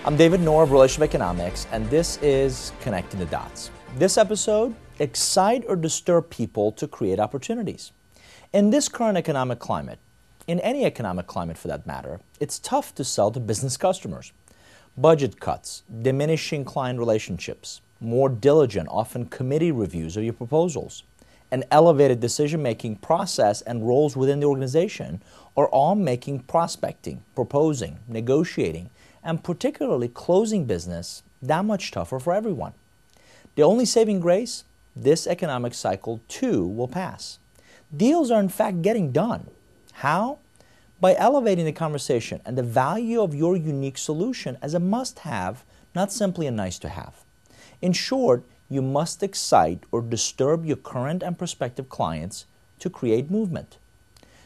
I'm David Nour of Relationship Economics, and this is Connecting the Dots. This episode, excite or disturb people to create opportunities. In this current economic climate, in any economic climate for that matter, it's tough to sell to business customers. Budget cuts, diminishing client relationships, more diligent, often committee reviews of your proposals, an elevated decision-making process and roles within the organization are all making prospecting, proposing, negotiating, and particularly closing business that much tougher for everyone. The only saving grace? This economic cycle too will pass. Deals are in fact getting done. How? By elevating the conversation and the value of your unique solution as a must-have, not simply a nice-to-have. In short, you must excite or disturb your current and prospective clients to create movement.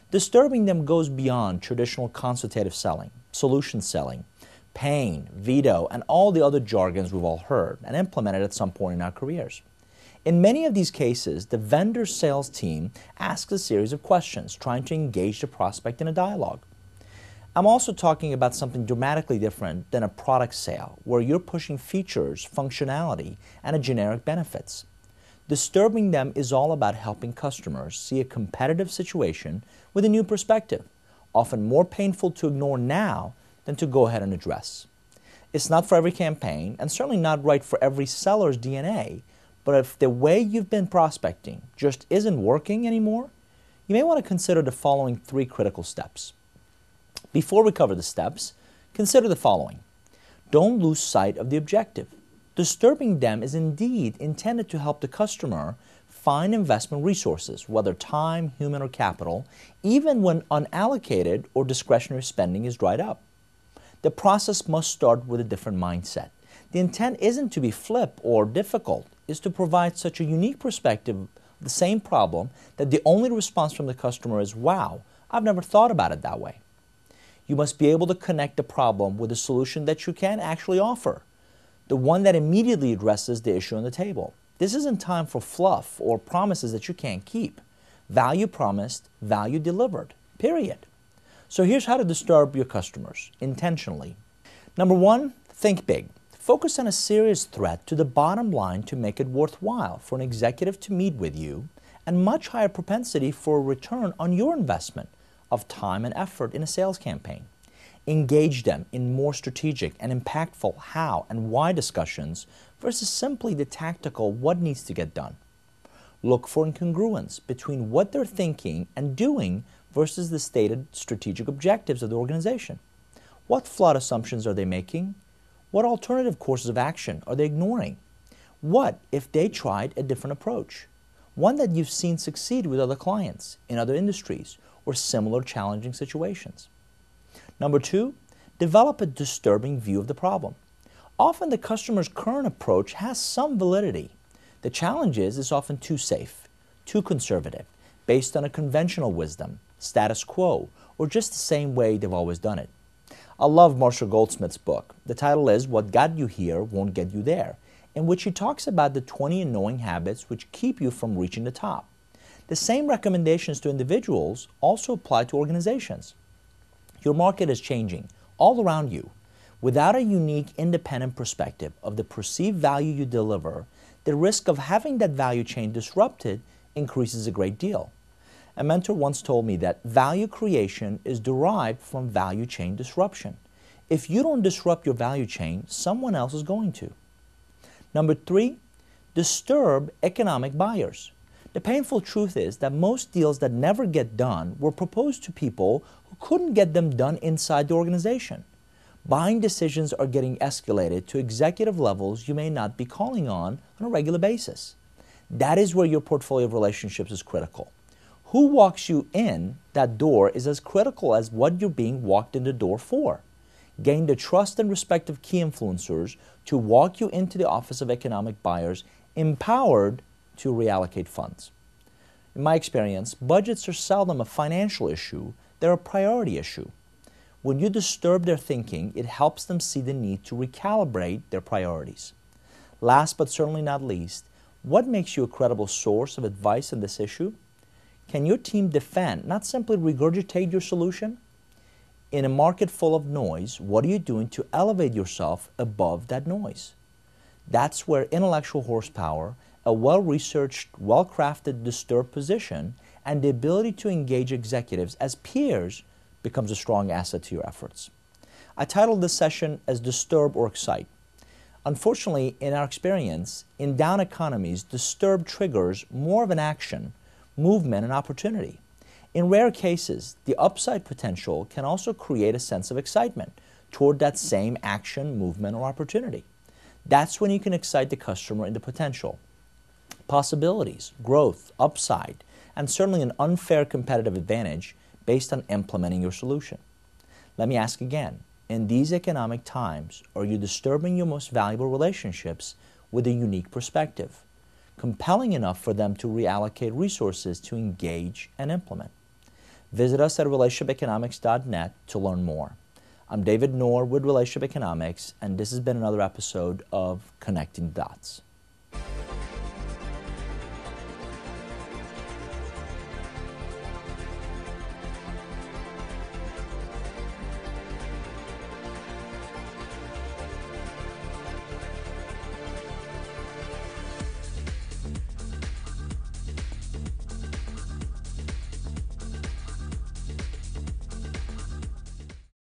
Disturbing them goes beyond traditional consultative selling, solution selling, pain, veto, and all the other jargons we've all heard and implemented at some point in our careers. In many of these cases, the vendor sales team asks a series of questions, trying to engage the prospect in a dialogue. I'm also talking about something dramatically different than a product sale, where you're pushing features, functionality, and a generic benefits. Disturbing them is all about helping customers see a competitive situation with a new perspective, often more painful to ignore now than to go ahead and address. It's not for every campaign, and certainly not right for every seller's DNA, but if the way you've been prospecting just isn't working anymore, you may want to consider the following 3 critical steps. Before we cover the steps, consider the following. Don't lose sight of the objective. Disturbing them is indeed intended to help the customer find investment resources, whether time, human, or capital, even when unallocated or discretionary spending is dried up. The process must start with a different mindset. The intent isn't to be flip or difficult, it's to provide such a unique perspective of the same problem that the only response from the customer is, wow, I've never thought about it that way. You must be able to connect the problem with a solution that you can actually offer, the one that immediately addresses the issue on the table. This isn't time for fluff or promises that you can't keep. Value promised, value delivered, period. So here's how to disturb your customers intentionally. Number 1, think big. Focus on a serious threat to the bottom line to make it worthwhile for an executive to meet with you, and much higher propensity for a return on your investment of time and effort in a sales campaign. Engage them in more strategic and impactful how and why discussions versus simply the tactical what needs to get done. Look for incongruence between what they're thinking and doing versus the stated strategic objectives of the organization. What flawed assumptions are they making? What alternative courses of action are they ignoring? What if they tried a different approach? One that you've seen succeed with other clients, in other industries, or similar challenging situations. Number 2, develop a disturbing view of the problem. Often the customer's current approach has some validity. The challenge is it's often too safe, too conservative, based on a conventional wisdom, status quo, or just the same way they've always done it. I love Marshall Goldsmith's book. The title is What Got You Here Won't Get You There, in which he talks about the 20 annoying habits which keep you from reaching the top. The same recommendations to individuals also apply to organizations. Your market is changing all around you. Without a unique, independent perspective of the perceived value you deliver, the risk of having that value chain disrupted increases a great deal. A mentor once told me that value creation is derived from value chain disruption. If you don't disrupt your value chain, someone else is going to. Number 3, disturb economic buyers. The painful truth is that most deals that never get done were proposed to people who couldn't get them done inside the organization. Buying decisions are getting escalated to executive levels you may not be calling on a regular basis. That is where your portfolio of relationships is critical. Who walks you in that door is as critical as what you're being walked in the door for. Gain the trust and respect of key influencers to walk you into the office of economic buyers, empowered to reallocate funds. In my experience, budgets are seldom a financial issue, they're a priority issue. When you disturb their thinking, it helps them see the need to recalibrate their priorities. Last but certainly not least, what makes you a credible source of advice on this issue? Can your team defend, not simply regurgitate your solution? In a market full of noise, what are you doing to elevate yourself above that noise? That's where intellectual horsepower, a well-researched, well-crafted disturbed position, and the ability to engage executives as peers becomes a strong asset to your efforts. I titled this session as Disturb or Excite. Unfortunately, in our experience, in down economies, disturb triggers more of an action, movement, and opportunity. In rare cases, the upside potential can also create a sense of excitement toward that same action, movement, or opportunity. That's when you can excite the customer into potential, possibilities, growth, upside, and certainly an unfair competitive advantage based on implementing your solution. Let me ask again, in these economic times, are you disturbing your most valuable relationships with a unique perspective, compelling enough for them to reallocate resources to engage and implement? Visit us at relationshipeconomics.net to learn more. I'm David Nour with Relationship Economics, and this has been another episode of Connecting the Dots.